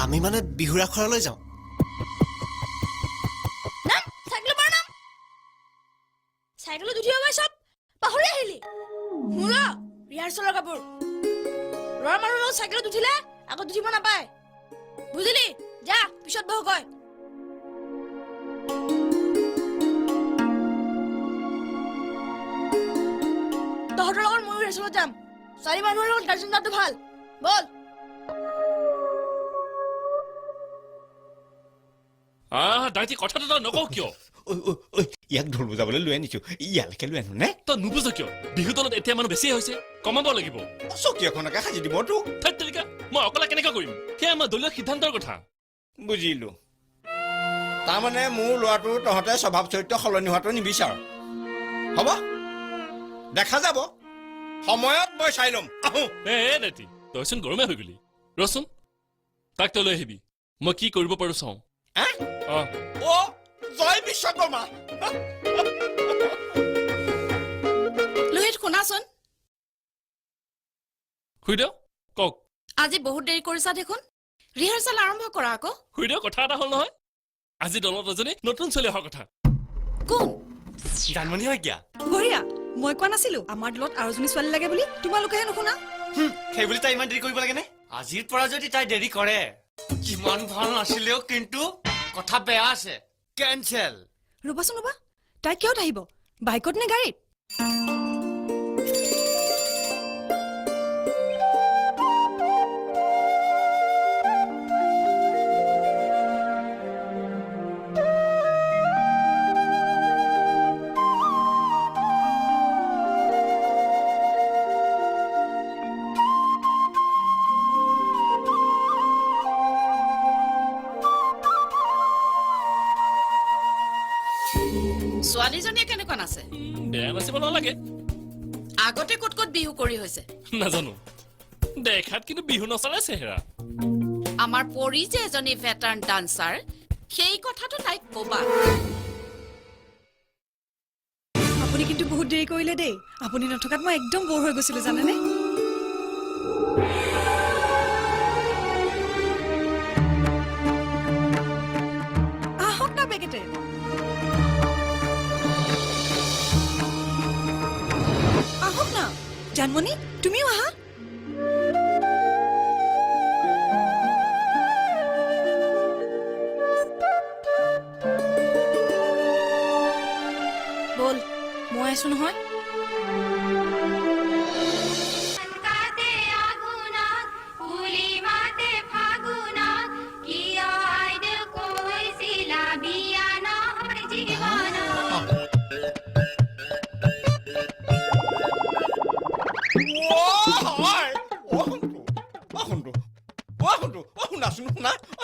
আমি মানে বিহুৰা খৰালৈ যাওঁ নাম সাইকেল মাৰ নাম সাইকেলত উঠিব গৈ সব পাহৰি আহিলি মুৰা ৰিহাৰ্চেলৰ কাপোৰ ল'ৰা মানুহ সাইকেলত উঠিলে আকৌ উঠিব নাপায় বুজিলি যা পিছত বহু কয় তহঁতৰ লগত ময়ো ৰিহাৰ্চেলত যাম চাৰি মানুহৰ লগত গাৰ্জেন যোৱাটো ভাল বল দাইটি কথাটো তই নকওঁ কিয় ইয়াক ঢোল বজাবলৈ লৈ আনিছো ইয়ালৈকে লৈ আনো নে তই নুবুজ কিয় বিহু দলত এতিয়া মানুহ বেছি হৈছে কমাব লাগিব চকী এখনকে সাজি দিব তোক তেৰিকা মই অকলে কেনেকৈ কৰিম সেয়া আমাৰ দলীয় সিদ্ধান্তৰ কথা বুজিলো তাৰমানে মোৰ ল'ৰাটো তহঁতে স্বভাৱ চৰিত্ৰ সলনি হোৱাটো নিবিচাৰ হ'ব দেখা যাব সময়ত মই চাই ল'ম আহোঁ দাইটি তইচোন গৰমে হৈ গলি ৰচোন তাক তই লৈ আহিবি মই কি কৰিব পাৰো চাওঁ জয় বিশ্বকৰ্মা লোহিত শুনাচোন খুইদেউ কওক আজি বহুত দেৰি কৰিছা দেখোন ৰিহাৰ্চেল আৰম্ভ কৰা আকৌ খুইদেউ কথা এটা হ'ল নহয় আজি দলত এজনী নতুন চলি অহাৰ কথা কোন জানমণি শইকীয়া বঢ়িয়া মই কোৱা নাছিলো আমাৰ দলত আৰু এজনী ছোৱালী লাগে বুলি তোমালোকেহে নুশুনা সেই বুলি তাই ইমান দেৰি কৰিব লাগে নে আজিৰ পৰা যদি তাই দেৰি কৰে কিমান ভাল নাছিলেও কিন্তু কথা বেয়া আছে কেনচেল ৰ'বাচোন ৰ'বা তাই কিয় আহিব বাইকত নে গাড়ীত ছোৱালীজনীয়ে কেনেকুৱা নাছে বেয়া নাচিব নালাগে আগতে ক'ত ক'ত বিহু কৰি হৈছে নাজানো দেখাত কিন্তু বিহু নচলে চেহেৰা আমাৰ পৰি যে এজনী ভেটাৰ্ণ ডান্সাৰ সেই কথাটো তাইক ক'বা আপুনি কিন্তু বহুত দেৰি কৰিলে দেই আপুনি নথকাত মই একদম বৰ হৈ গৈছিলো জানেনে আহক না বেগেতে আহক না জানমণি তুমিও আহা বল মই আছো নহয়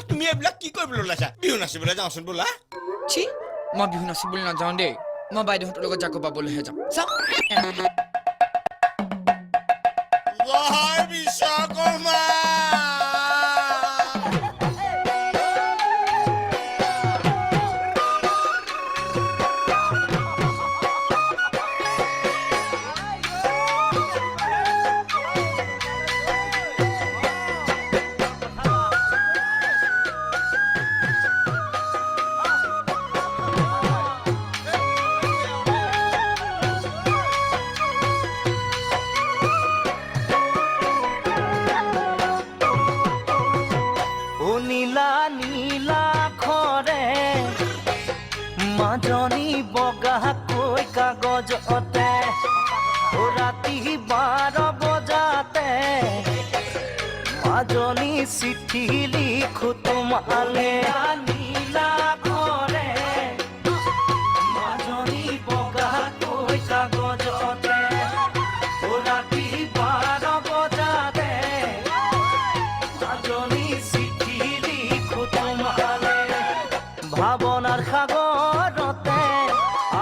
তুমি এইবিলাক কি কৰিবলৈ ওলাইছা বিহু নাচিবলৈ যাওঁচোন বোলা ছি মই বিহু নাচিবলৈ নাযাওঁ দেই মই বাইদেউহঁতৰ লগত জাকো পাবলৈহে যাম জয় বিশ্বকৰ্মা নীলা নীলা খৰে মাজনী বগাকৈ কাগজতে ৰাতি 12 বজাতে মাজনী চিঠি লিখো তোমালে নীলা খৰে মাজনী বগাকৈ কাগজতে ৰাতি 12 বজাতে মাজনী ভাৱনাৰ সাগৰতে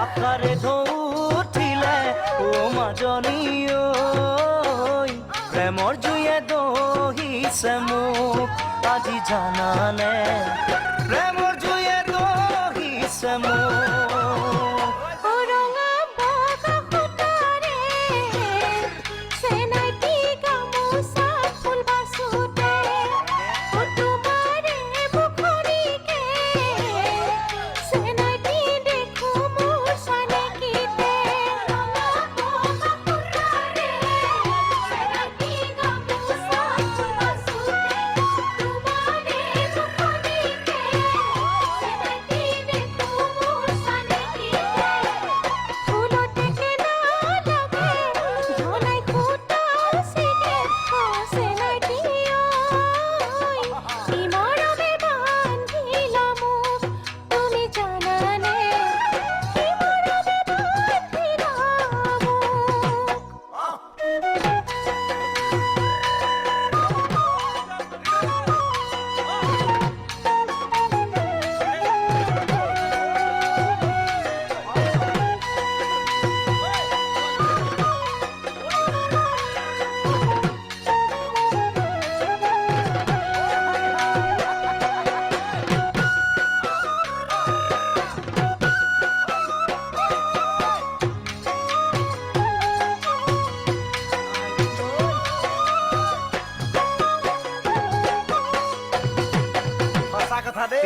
আকাৰে ঢৌঠিলে ও মাজনী প্ৰেমৰ জুয়ে দহিছে মোক আজি জানানে প্ৰেমৰ জুয়ে দহিছে মোক সেনাইটি গামোচা ফুল বাসুতে ও তোমাৰে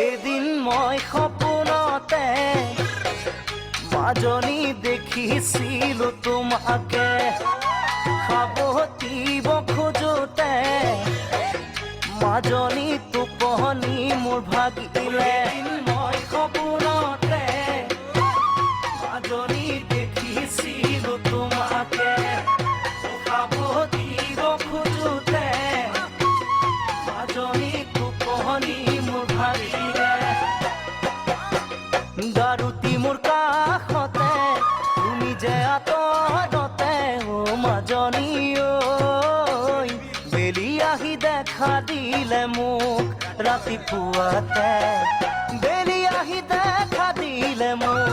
এদিন মই সপোনতে মাজনী দেখিছিলো তোমাকে সাৱটিব খোজোতে মাজনী টোপনি মোৰ ভাগিলে মই সপোনতে মাজনী দেখিছিলো তোমাকে সাৱটিব খোজোতে মাজনী টোপনি মোৰ ভাগিলে গাৰুতি মোৰ কাষতে তুমি যে আঁতৰতে মাজনী ঐ বেলি আহি দেখা দিলে মোক ৰাতিপুৱাতে বেলি আহি দেখা দিলে মোক